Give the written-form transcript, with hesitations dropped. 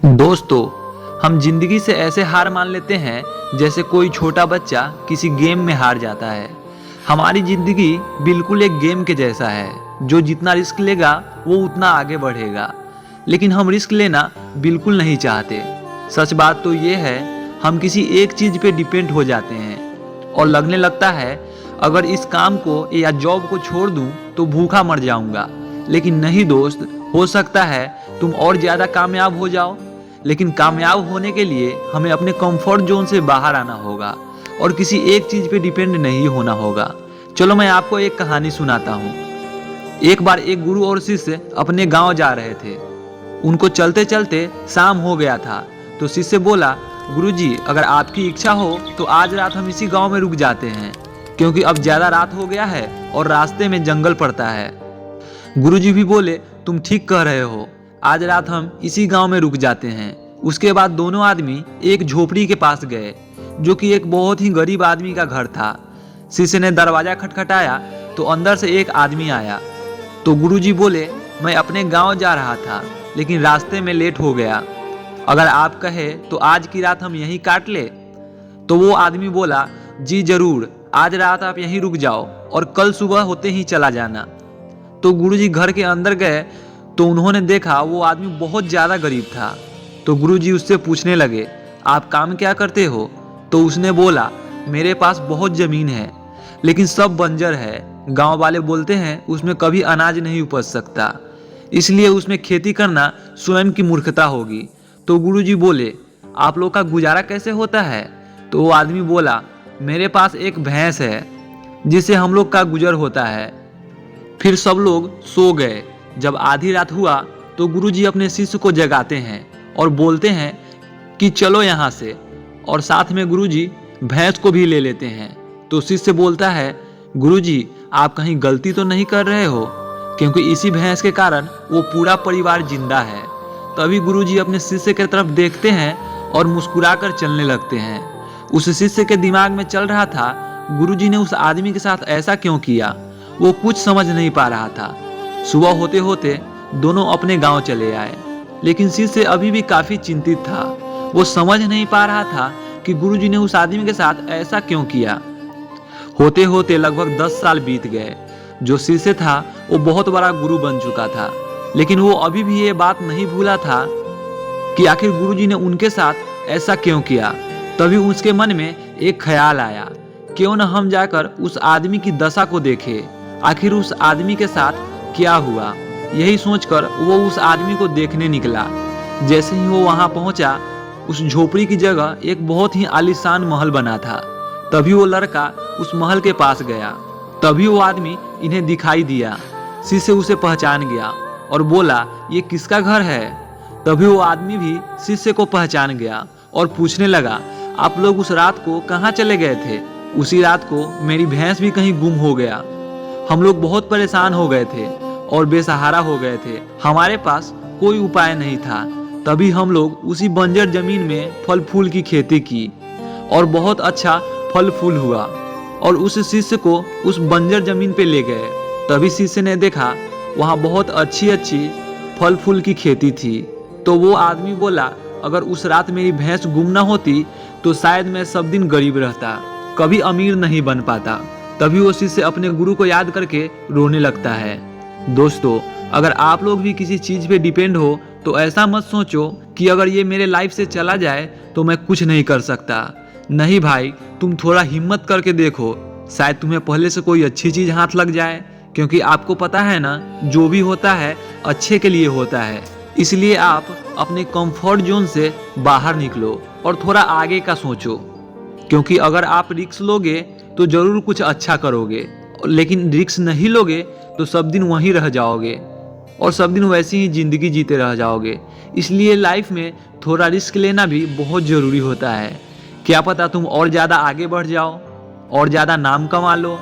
दोस्तों, हम जिंदगी से ऐसे हार मान लेते हैं जैसे कोई छोटा बच्चा किसी गेम में हार जाता है। हमारी जिंदगी बिल्कुल एक गेम के जैसा है। जो जितना रिस्क लेगा वो उतना आगे बढ़ेगा, लेकिन हम रिस्क लेना बिल्कुल नहीं चाहते। सच बात तो ये है, हम किसी एक चीज पे डिपेंड हो जाते हैं और लगने लगता है अगर इस काम को या जॉब को छोड़ दूं तो भूखा मर जाऊंगा। लेकिन नहीं दोस्त, हो सकता है तुम और ज्यादा कामयाब हो जाओ। लेकिन कामयाब होने के लिए हमें अपने कंफर्ट जोन से बाहर आना होगा और किसी एक चीज पे डिपेंड नहीं होना होगा। चलो मैं आपको एक कहानी सुनाता हूँ। एक बार एक गुरु और शिष्य अपने गांव जा रहे थे। उनको चलते चलते शाम हो गया था, तो शिष्य बोला, गुरुजी अगर आपकी इच्छा हो तो आज रात हम इसी गांव में रुक जाते हैं, क्योंकि अब ज्यादा रात हो गया है और रास्ते में जंगल पड़ता है। गुरुजी भी बोले, तुम ठीक कह रहे हो, आज रात हम इसी गांव में रुक जाते हैं। उसके बाद दोनों आदमी एक झोपड़ी के पास गए, जो कि एक बहुत ही गरीब आदमी का घर था। शिष्य ने दरवाजा खटखटाया तो अंदर से एक आदमी आया। तो गुरुजी बोले, मैं अपने गांव जा रहा था, लेकिन रास्ते में लेट हो गया। अगर आप कहे तो आज की रात हम यहीं काट ले। तो वो आदमी बोला, जी जरूर, आज रात आप यहीं रुक जाओ और कल सुबह होते ही चला जाना। तो गुरुजी घर के अंदर गए तो उन्होंने देखा वो आदमी बहुत ज़्यादा गरीब था। तो गुरुजी उससे पूछने लगे, आप काम क्या करते हो? तो उसने बोला, मेरे पास बहुत ज़मीन है, लेकिन सब बंजर है। गांव वाले बोलते हैं उसमें कभी अनाज नहीं उपज सकता, इसलिए उसमें खेती करना स्वयं की मूर्खता होगी। तो गुरुजी बोले, आप लोग का गुजारा कैसे होता है? तो वो आदमी बोला, मेरे पास एक भैंस है जिससे हम लोग का गुजर होता है। फिर सब लोग सो गए। जब आधी रात हुआ तो गुरुजी अपने शिष्य को जगाते हैं और बोलते हैं कि चलो यहाँ से, और साथ में गुरुजी भैंस को भी ले लेते हैं। तो शिष्य बोलता है, गुरुजी आप कहीं गलती तो नहीं कर रहे हो, क्योंकि इसी भैंस के कारण वो पूरा परिवार जिंदा है। तभी गुरुजी अपने शिष्य की तरफ देखते हैं और मुस्कुराकर चलने लगते हैं। उस शिष्य के दिमाग में चल रहा था, गुरुजी ने उस आदमी के साथ ऐसा क्यों किया। वो कुछ समझ नहीं पा रहा था। सुबह होते होते दोनों अपने गांव चले आए, लेकिन शिष्य अभी भी काफी चिंतित था। वो समझ नहीं पा रहा था कि गुरुजी ने उस आदमी के साथ ऐसा क्यों किया। होते होते लगभग 10 साल बीत गए। जो शिष्य था वो बहुत बड़ा गुरु बन चुका था, लेकिन वो अभी भी ये बात नहीं भूला था कि आखिर गुरुजी ने उनके साथ ऐसा क्यों किया। तभी उसके मन में एक ख्याल आया, क्यों न हम जाकर उस आदमी की दशा को देखें, आखिर उस आदमी के साथ क्या हुआ। यही सोचकर वो उस आदमी को देखने निकला। जैसे ही वो वहां पहुंचा, उस झोपड़ी की जगह एक बहुत ही आलीशान महल बना था। तभी वो लड़का उस महल के पास गया। तभी वो आदमी इन्हें दिखाई दिया। शिष्य उसे पहचान गया और बोला, ये किसका घर है? तभी वो आदमी भी शिष्य को पहचान गया और पूछने लगा, आप लोग उस रात को कहाँ चले गए थे? उसी रात को मेरी भैंस भी कहीं गुम हो गया। हम लोग बहुत परेशान हो गए थे और बेसहारा हो गए थे। हमारे पास कोई उपाय नहीं था। तभी हम लोग उसी बंजर जमीन में फल फूल की खेती की और बहुत अच्छा फल फूल हुआ, और उस शिष्य को उस बंजर जमीन पे ले गए। तभी शिष्य ने देखा वहाँ बहुत अच्छी अच्छी फल फूल की खेती थी। तो वो आदमी बोला, अगर उस रात मेरी भैंस गुम ना होती तो शायद मैं सब दिन गरीब रहता, कभी अमीर नहीं बन पाता। तभी वो शिष्य अपने गुरु को याद करके रोने लगता है। दोस्तों, अगर आप लोग भी किसी चीज़ पे डिपेंड हो तो ऐसा मत सोचो कि अगर ये मेरे लाइफ से चला जाए तो मैं कुछ नहीं कर सकता। नहीं भाई, तुम थोड़ा हिम्मत करके देखो, शायद तुम्हें पहले से कोई अच्छी चीज़ हाथ लग जाए, क्योंकि आपको पता है ना, जो भी होता है अच्छे के लिए होता है। इसलिए आप अपने कंफर्ट जोन से बाहर निकलो और थोड़ा आगे का सोचो, क्योंकि अगर आप रिस्क लोगे तो जरूर कुछ अच्छा करोगे, लेकिन रिस्क नहीं लोगे तो सब दिन वहीं रह जाओगे और सब दिन वैसी ही जिंदगी जीते रह जाओगे। इसलिए लाइफ में थोड़ा रिस्क लेना भी बहुत ज़रूरी होता है। क्या पता तुम और ज़्यादा आगे बढ़ जाओ और ज़्यादा नाम कमा लो।